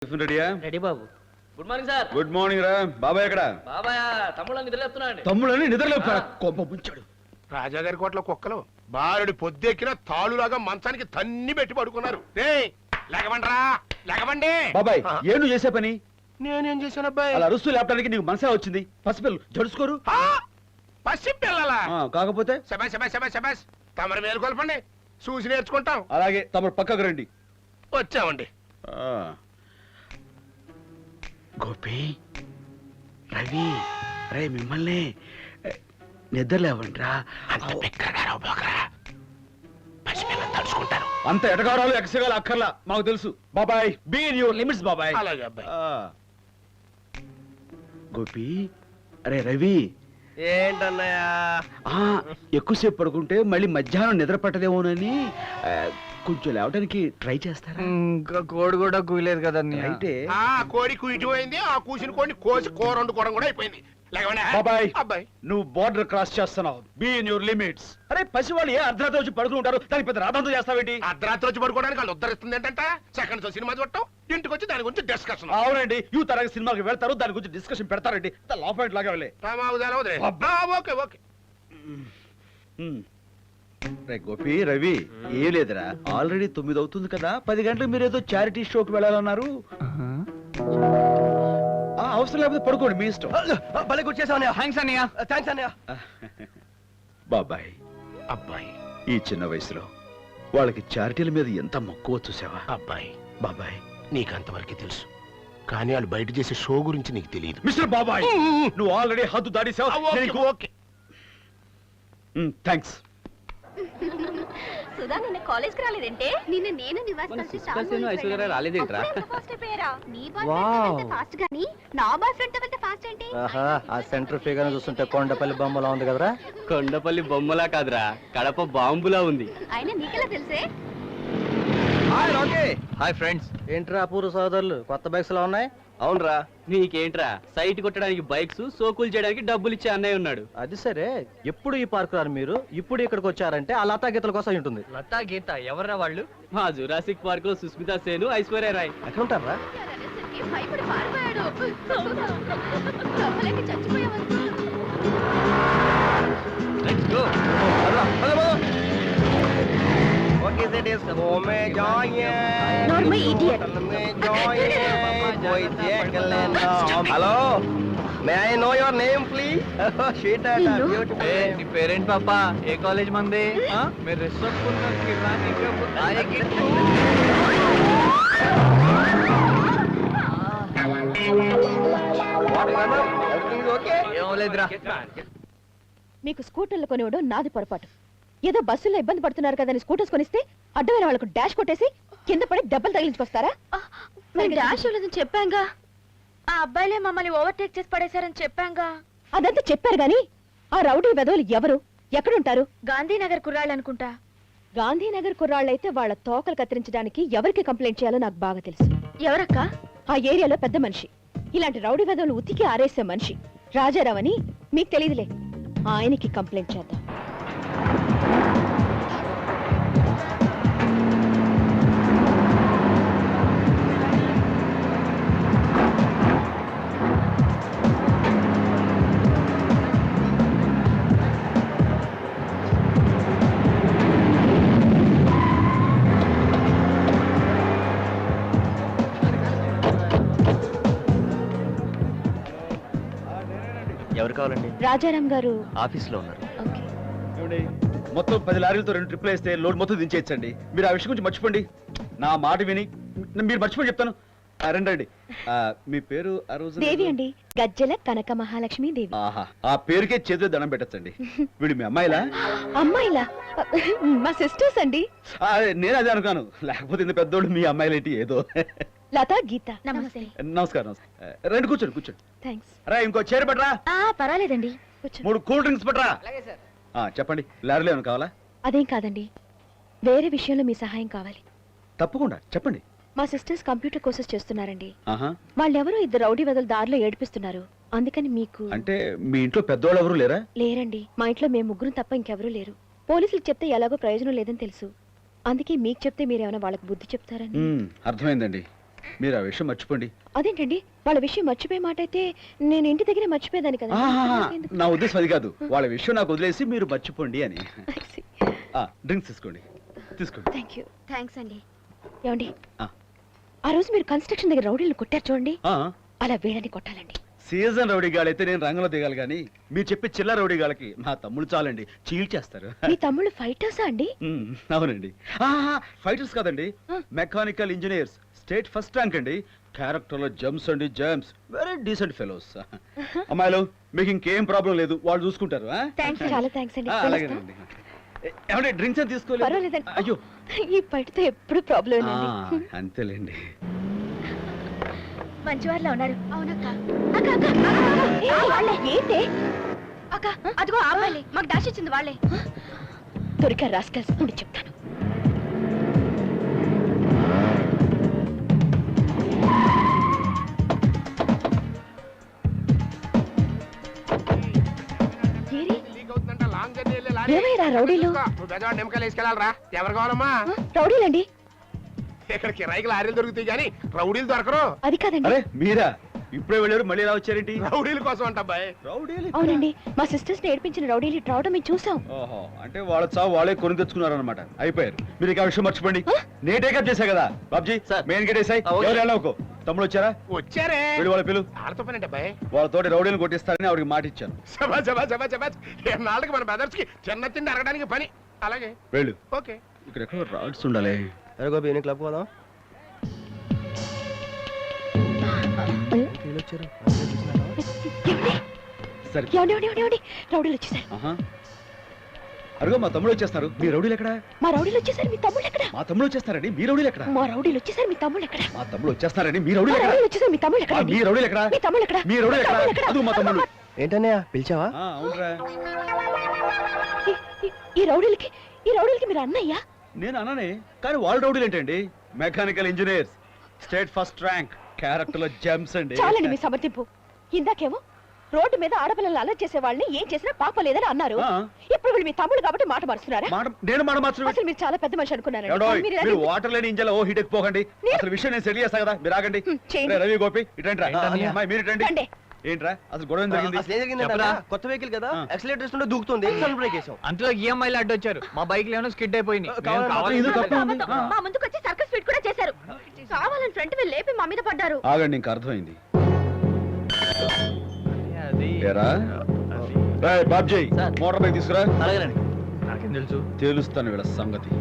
రెడీయా? రెడీ బాబు. Good morning sir. Good morning రా. బాబాయ్ ఎక్కడ? బాబాయ్ తమ్ముళ్ళని నిద్రలేపుతున్నాడు. తమ్ముళ్ళని నిద్రలేపుతారా? కొంప ముంచాడు. రాజాగారి కోట్ల కుక్కలు బాలుడి పొద్దెక్కిన తాళులాగా మంచానికి తన్ని పెట్టి పడుకున్నారు. లెగవండ్రా లెగవండి. బాబాయ్ ఏం నువ్వు చేసే పని? నేనేం చేశాను అబ్బాయి? అలా అరుస్తూ లేపడానికి నీకు మనసే వచ్చింది. పసిపిల్లలు జడుసుకోరు. పసి పిల్లలా? కాకపోతే శబాష్ శబాష్ శబాష్ శబాష్. తమరు మేలుకొల్పండి, చూసి నేర్చుకుంటాం. అలాగే తమరు పక్కకు రండి. వచ్చామండి. గోపి, రవి, రే మిమ్మల్ని నిద్రలేవండిరా. తడుచుకుంటారు. అంత ఎటగారాలు ఎక్సగాలు అక్కర్లా, మాకు తెలుసు. బాబాయ్ బీ ఇన్ యువర్ లిమిట్స్ బాబాయ్. అలాగే అబ్బాయి. గోపి, అరే రవి, ఏంటన్నయ్యా ఎక్కువసేపు పడుకుంటే మళ్ళీ మధ్యాహ్నం నిద్ర పట్టదేమోనని కొంచెం లేవడానికి ట్రై చేస్తారా? ఇంకా కోడి కూడా కూయలేదు కదా అయితే ఆ కోడి కూయిపోయింది. ఆ కూసిన కోడిని కోసి కూర వండుకోవడం కూడా అయిపోయింది. బాబాయ్ అబ్బాయి నువ్వు బోర్డర్ క్రాస్ చేస్తున్నావు. Be in your limits. అరే పసివాళ్ళు ఏ అర్ధరాత్రి వచ్చి పడుకుంటారు, దానికి పెద్ద రాదంతో చేస్తావేంటి? అర్ధరాత్రి వచ్చి పడుకోవడానికి వాళ్ళు ఉద్ధరిస్తుంది ఏంటంటే సెకండ్ షో సినిమా చూడటం, ఇంటికి వచ్చి దాని గురించి డిస్కషన్. అవునండి, యూత్ తరగతి సినిమాకి వెళ్తారు, దాని గురించి డిస్కషన్ పెడతారండి. లా పాయింట్ లాగా వెళ్ళే. Okay okay. రే గోపి, రవి, ఏం లేదురా, ఆల్రెడీ 9 అవుతుంది కదా. 10 గంటలకు మీరు ఏదో చారిటీ షోకి వెళ్ళాలన్నారు. అవసరం లేకపోతే పడుకోండి, మీ ఇష్టం. బాబాయ్ అబ్బాయి ఈ చిన్న వయసులో వాళ్ళకి చారిటీల మీద ఎంత మక్కువ చూసావా? అబ్బాయి బాబాయ్ నీకంతవరకు తెలుసు, కానీ వాళ్ళు బయట చేసే షో గురించి నీకు తెలియదు. మిస్టర్ బాబాయ్ నువ్వు ఆల్రెడీ హద్దు దాటేసావు. థ్యాంక్స్. సుధా నిన్న కాలేజ్ కి రాలేదంటే? నిన్న నేను నివాస్ ఐశ్వర్య రాలేదేంట్రా? ఫాస్ట్ గానీ నా బాయ్ ఫ్రెండ్ తో వెళ్తే ఫాస్ట్ ఏంటి? ఆ సెంటర్ ఫిగర్ చూస్తుంటే కొండపల్లి బొమ్మలా ఉంది కదరా? కొండపల్లి బొమ్మలా కాదురా, కడప బాంబులా ఉంది. అయినా నీకెలా తెలుసే? Hi friends. ఏంట్రా అపూర్వ సోదరులు కొత్త బైక్స్ లో ఉన్నాయి? అవునరా. నీకేంట్రా, సైట్ కొట్టడానికి బైక్స్, సోకులు చేయడానికి డబ్బులు ఇచ్చే అన్నయ్య ఉన్నాడు. అది సరే, ఎప్పుడు ఈ పార్క్ రారు మీరు? ఇప్పుడు ఇక్కడికి వచ్చారంటే ఆ లతా గీతల కోసం ఉంటుంది. లతా గీత ఎవర్రా వాళ్ళు? మా జురాసిక్ పార్క్ లో సుస్మితా సేను, ఐశ్వర్య రాయ్. ఎక్కడ ఉంటారా? భయపడి పారిపోయాడు. నవ్వలేక చచ్చిపోయావనుకో. Let's go. What is it is वो में जाइए Normal idiot. में जाइए कोई देख लेना. Hello, may I know your name please? Sweet and beautiful. Hey, knee parent पापा, ये college मंदे? हाँ? मेरे सब कुन्ना किरानी के बुताए की. What is it? Everything is okay? ये ओलेद्रा. మీకు స్కూటర్లు కొనివ్వడు నాది పొరపాటు. ఏదో బస్సులో ఇబ్బంది పడుతున్నారు కదా అని స్కూటర్స్ కొనిస్తే అడ్డమైన వాళ్ళకు డాష్ కొట్టేసి కింద పడి దెబ్బలు తగిలించుకొస్తారా? మరి డాష్ లేదని చెప్పాంగా. ఆ అబ్బాయిలే మమ్మల్ని ఓవర్టేక్ చేసి పడేశారని చెప్పాంగా. అదంతా చెప్పారు గాని ఆ రౌడీ వెధవులు ఎవరు, ఎక్కడుంటారు? గాంధీనగర్ కుర్రాళ్ళు అనుకుంటా. గాంధీనగర్ కుర్రాళ్ళైతే వాళ్ళ తోకలు కత్తిరించడానికి ఎవరికి కంప్లైంట్ చేయాలో నాకు బాగా తెలుసు. ఎవరక్క? ఆ ఏరియాలో పెద్ద మనిషి. ఇలాంటి రౌడీ వెధవులు ఉతికి ఆరేసే మనిషి రాజారావు అని మీకు తెలియదులే. ఆయనకి కంప్లైంట్ చేద్దాం. ఎవరు కావాలండి? రాజారాం గారు ఆఫీస్ లో ఉన్నారు. మొత్తం 10 లారీలతో 2 ట్రిప్లు వేస్తే లోడ్ మొత్తం దించేయచ్చండి. మీరు ఆ విషయం గురించి మర్చిపోండి. నా మాట విని మీరు మర్చిపోయి చెప్తాను. రండి. మీ పేరు? ఆ రోజు దేవి అండి. గజ్జల కనక మహాలక్ష్మి దేవి. ఆహా, ఆ పేరుకే చేతిలో దండం పెట్టచ్చండి. వీడు మీ అమ్మాయిలా? అమ్మాయిలా? మా సిస్టర్స్ అండి. నేను అదే అనుకాను, లేకపోతే ఇంత పెద్దోళ్ళు మీ అమ్మాయిలేంటి ఏదో. లతా గీత. నమస్తే. నమస్కారం. రండి కూర్చోండి. థ్యాంక్స్. రా ఇంకో చైర్ పట్టరా. పర్వాలేదండి. 3 కూల్ డ్రింక్స్ పట్టరా. చెప్పండి, లారీలో ఏమైనా కావాలా? అదేం కాదండి, వేరే విషయంలో మీ సహాయం కావాలి. తప్పకుండా చెప్పండి. మా సిస్టర్స్ కంప్యూటర్ కోర్సెస్ చేస్తున్నారండి. ఆహా. వాళ్ళెవరో 2 రౌడీ వెదలు దారిలో ఏడిపిస్తున్నారు. అందుకని మీకు. అంటే మీ ఇంట్లో పెద్దోళ్ళు ఎవరు లేరా? లేరండి, మా ఇంట్లో మేము ముగ్గురం తప్ప ఇంకెవరూ లేరు. పోలీసులకు చెప్తే ఎలాగో ప్రయోజనం లేదని తెలుసు. అందుకే మీకు చెప్తే మీరేమైనా వాళ్ళకి బుద్ధి చెప్తారని. అర్థమైందండి. మీరు ఆ విషయం మర్చిపోండి. అదేంటండి వాళ్ళ విషయం మర్చిపోయే మాట అయితే నేను ఇంటి దగ్గరే మర్చిపోయేదాన్ని కదా. నాకెందుకు? నా ఉద్దేశం అది కాదు, వాళ్ళ విషయం నాకు వదిలేసి మీరు మర్చిపోండి అని. డ్రింక్స్ తీసుకోండి, తీసుకోండి. Thank you. థ్యాంక్స్ అండి. ఏమండి ఆ. ఆ రోజు మీరు కన్స్ట్రక్షన్ దగ్గర రౌడీలు కొట్టారు చూడండి, ఆ, అలా వీళ్ళని కొట్టాలండి. సీజన్ రౌడీ గాళ్ళు అయితే నేను రంగంలో దిగాలి కానీ మీరు చెప్పే చిల్ల రౌడీ గాళ్ళకి మా తమ్ముడు చాలండి, చీల్చేస్తారు. మీ తమ్ముళ్ళు ఫైటర్సా అండి? అవునండి. ఫైటర్స్ కాదండి, mechanical engineers, state first rank అండి. క్యారెక్టర్ లో జమ్స్ అండి, జమ్స్, వెరీ డీసెంట్ ఫెలోస్. అమ్మాయిలు మీకు ఇంకేం ప్రాబ్లం లేదు, వాళ్ళు చూసుకుంటారు. చాలా థ్యాంక్స్ అండి. అలాగేనండి. ఏమంటే డ్రింక్స్ అని తీసుకోలేదు? పర్వాలేదండి. అయ్యో ఈ బయటతో ఎప్పుడు ప్రాబ్లం అంతేలేండి. మంచి వాళ్ళ ఉన్నారు. అవునక్క. ఏంటి అక్క? అదిగో అమ్మాయిలే, మాకు డాష్ ఇచ్చింది వాళ్ళే. దొరికారు రాస్కల్స్, ఇప్పుడు చెప్తాను. లీక్ అవుతుందంట, లాంగ్ జర్నీ వెళ్ళే లారీ. ఏమైరా రౌడీలు? నువ్వు బెజవాడ నిమ్మకాయలు వేసుకెళ్ళాలరా. ఎవరు కావాలమ్మా? రౌడీలండి. ఇక్కడ కిరాయికి లారీలు దొరుకుతాయి కానీ రౌడీలు దొరకరు. అది కాదండి. అరే మీరా ఇప్పుడే వెళ్ళారు, మళ్ళీ ఎలా వచ్చారేంటి? రౌడీల కోసం అంట అబ్బాయి. రౌడీలు? అవునండి, మా సిస్టర్స్ నేర్పించిన రౌడీలు ఇటు రావడం మేము చూసాం. ఓహో, అంటే వాళ్ళ చావు వాళ్ళే కొని తెచ్చుకున్నారు అనమాట. అయిపోయారు. మీరు ఇక ఆ విషయం మర్చిపోండి. నేను టేకప్ చేశా కదా బాబ్జీ, సార్. మెయిన్ గేట్ వేసాయి. ఓకే. ఎవరు వెళ్ళకు. తమ్ముడు వచ్చారా? వచ్చారే. వెళ్ళి వాళ్ళ పిలు. ఆడతో పని అబ్బాయి. వాళ్ళతోటి రౌడీలు కొట్టిస్తారని ఆవిడకి మాట ఇచ్చాను. శబాష్ శబాష్ శబాష్ శబాష్. నాళ్ళకి మన బ్రదర్స్ కి చిన్న తిండి అరగడానికి పని. అలాగే వెళ్ళు. ఓకే. ఇక్కడ ఎక్కడో రాడ్స్ ఉండాలి. అరే గోపి ఈవినింగ్ క్లబ్ పోదాం. సరే. ఏమండి రౌడీలు వచ్చేసారు. ఆహా. అరుగో మా తమ్ముడు వచ్చేస్తారు. మీ రౌడీలు ఎక్కడ? మా రౌడీలు వచ్చేసారు, మీ తమ్ముళ్ళు ఎక్కడ? మా తమ్ముడు వచ్చేస్తారండి, మీ రౌడీలు ఎక్కడ? మా రౌడీలు వచ్చేసారు, మీ తమ్ముళ్ళు ఎక్కడ? మా తమ్ముడు వచ్చేస్తారండి, మీ మా రౌడీలు ఎక్కడ? రౌడీలు వచ్చేసారు, మీ తమ్ముళ్ళు ఎక్కడ? మీ రౌడీలు ఎక్కడ? మీ తమ్ముళ్ళు ఎక్కడ? మీ రౌడీలు ఎక్కడ? అదిగో మా తమ్ముడు. ఏంటన్నయ్య పిలిచావా? అవునరా. ఈ రౌడీలకి మీరు అన్నయ్యా? నేను అన్నానే, కానీ వాళ్ళ రౌడీలు ఏంటండి? Mechanical engineers, state first rank, character లో జెమ్స్ అండి. చాలండి మీ సమర్థింపు. ఇందాకేమో రోడ్డు మీద ఆడపిల్లలు అలర్ట్ చేసే వాళ్ళని ఏం చేసినా పాపం లేదని అన్నారు. ఆ. ఇప్పుడు వీళ్ళు మీ తమ్ముడు కాబట్టి మాట మారుస్తున్నారా? నేను మాట మార్చడం. అసలు మీరు చాలా పెద్ద మనిషి అనుకున్నారండి. ఏమండోయ్, మీరు ఇలా మీరు వాటర్ లేని ఇంజల ఓ హీట్ ఎక్కిపోకండి. అసలు విషయం నేను సెటిల్ చేస్తా కదా, మీరు ఆగండి. చేయండి. రే, రవి గోపి ఇటండి రా. ఏంటన్నయ్య? అమ్మాయి, మీరు ఇటండి. రండి. ఏంట్రా అసలు గొడవ ఏం జరిగింది? అసలు ఏం జరిగిందంటే చెప్పరా? అన్న, కొత్త వెహికల్ కదా, ఆ. యాక్సిలేటర్ ఇస్తుంటే దూకుతుంది, సడన్ బ్రేక్ వేసాం. అంతలో ఈఎంఐలు అడ్డొచ్చారు, మా బైక్ ఏమైనా స్కిడ్ అయిపోయింది. ఇది తప్పే ఉంది. మా ముందుకు వచ్చి సర్కస్ ఫిట్ కూడా చేశారు. కావాలని ఫ్రంట్ వీల్ లేపి మా మీద పడ్డారు. ఆగండి, ఇంకా అర్థమైంది. అది ఏరా? అది రేయ్, బాబ్జీ, సార్. మోటార్ బైక్ తీసుకురా. అలాగేనండి. నాకేం తెలుసు. తెలుస్తాను వీళ్ళ సంగతి.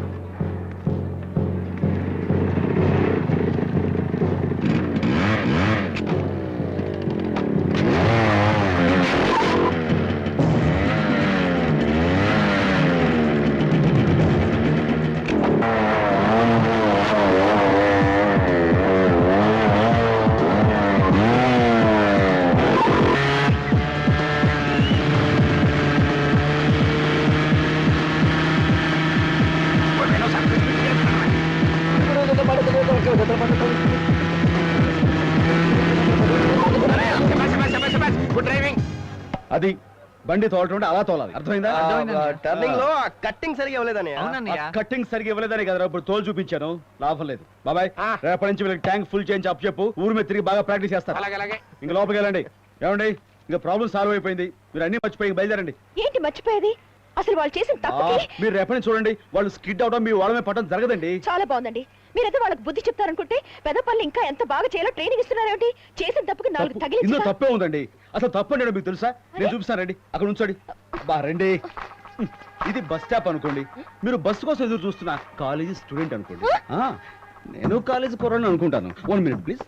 Good driving. అది బండి తోలటం అలా తోలాలి, అర్థమైందా? టర్నింగ్ లో కట్టింగ్ సరిగా ఇవ్వలేదన్నయ్య. అవునన్నయ్య. కట్టింగ్ సరిగా ఇవ్వలేదని కదా ఇప్పుడు తోలు చూపించాను, లాభం లేదు. బాబాయ్, ఆ. రేపటి నుంచి వీళ్ళకి ట్యాంక్ ఫుల్ చేయించి అప్ చెప్పు, ఊరు మీద తిరిగి బాగా ప్రాక్టీస్ చేస్తారు. అలాగే అలాగే. ఇంకా లోపలికి వెళ్ళండి. ఏమండి, ఇంకా ప్రాబ్లం సాల్వ్ అయిపోయింది, మీరు అన్ని మర్చిపోయి బయలుదేరండి. ఏంటి మర్చిపోయేది? అసలు వాళ్ళు చేసిన తప్పుకి మీరు రేపటి నుంచి చూడండి, వాళ్ళు స్కిడ్ అవడం మీ వాళ్ళ మీద పడడం జరగదండి. చాలా బాగుందండి. మీరైతే వాళ్ళకి బుద్ధి చెప్తారనుకుంటే పెద్ద పనులు ఇంకా ఎంత బాగా చేయాలో ట్రైనింగ్ ఇస్తున్నారేమిటి? చేసిన తప్పుకి నాలుగు ఇందులో తగిలించి తప్పే ఉందండి. అసలు తప్పండి మీకు తెలుసా? నేను చూపిస్తానండి, అక్కడ ఉంచండి. బా రండి. ఇది బస్ స్టాప్ అనుకోండి, మీరు బస్సు కోసం ఎదురు చూస్తున్నా కాలేజీ స్టూడెంట్ అనుకోండి. నేను కాలేజీ కుర్రాడిని అనుకుంటాను. 1 minute ప్లీజ్.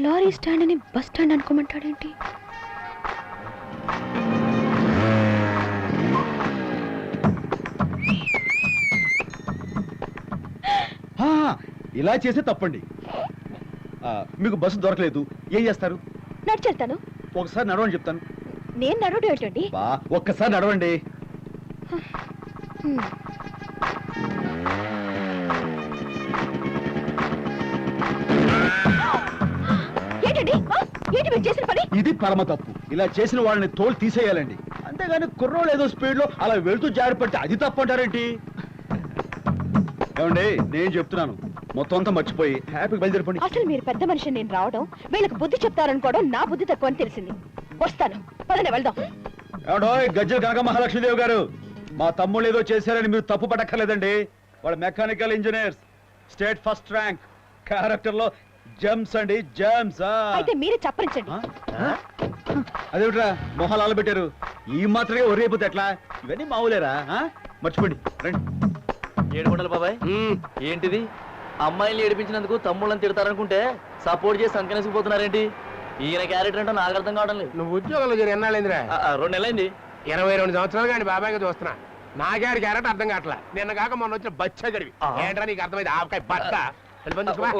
లారీ స్టాండ్ అని బస్ స్టాండ్ అనుకోమంటాడేంటి? ఇలా చేస్తే తప్పండి. మీకు బస్సు దొరకలేదు, ఏం చేస్తారు? నడిచెళ్తాను. ఒకసారి నడవండి చెప్తాను. నేను నడవడం ఏంటండి? బా ఒక్కసారి నడవండి. ఏంటండి? ఏంటి మీరు చేసిన పని? ఇది పరమ తప్పు. ఇలా చేసిన వాళ్ళని తోలు తీసేయాలండి. అంతేగాని కుర్రోళ్ళు ఏదో స్పీడ్ లో అలా వెళ్తూ జారిపడితే అది తప్పు అంటారేంటి? ఏమండి, నేను చెప్తున్నాను, మొత్తం అంతా మర్చిపోయి హ్యాపీగా బయలుదేరిపోండి. అసలు మీరు పెద్ద మనిషి నేను రావడం వీళ్ళకి బుద్ధి చెప్తారనుకోవడం నా బుద్ధి తక్కువ అని తెలిసింది. వస్తాను, పదనే వెళ్దాం. ఏమండో గజ్జల కనక మహాలక్ష్మీదేవి గారు, మా తమ్ముళ్ళు ఏదో చేశారని మీరు తప్పు పడక్కర్లేదండి. వాళ్ళ mechanical engineers, state first rank, character లో జెమ్స్ అండి, జెమ్స్. అయితే మీరే చప్పరించండి. అదేమిట్రా మొహాలు ఆలబెట్టారు? ఈ మాత్రమే ఒరే అయిపోతే ఎట్లా? ఇవన్నీ మామూలేరా? మర్చిపోండి, రండి. ఏడుకొండలు బాబాయ్, ఏంటిది? అమ్మాయిని ఏడిపించినందుకు తమ్ముళ్ళని తిడతారనుకుంటే సపోర్ట్ చేసి సంకనేసుకుపోతున్నారేంటి? ఈయన క్యారెక్టర్ అంటే నాకు అర్థం కావడం లేదు. నువ్వు ఉద్యోగంలో చేరి ఎన్నాళ్ళైందిరా? 2 నెలలైంది. 22 సంవత్సరాలు కానీ బాబాయ్గా చూస్తున్నా. నాగారి క్యారెక్టర్ అర్థం కావట్లా. నిన్న కాక మొన్న వచ్చిన బచ్చ గడివి ఏంట్రా నీకు అర్థమైంది? ఆవకాయ బట్ట వెళ్ళి పని చూసుకోవా?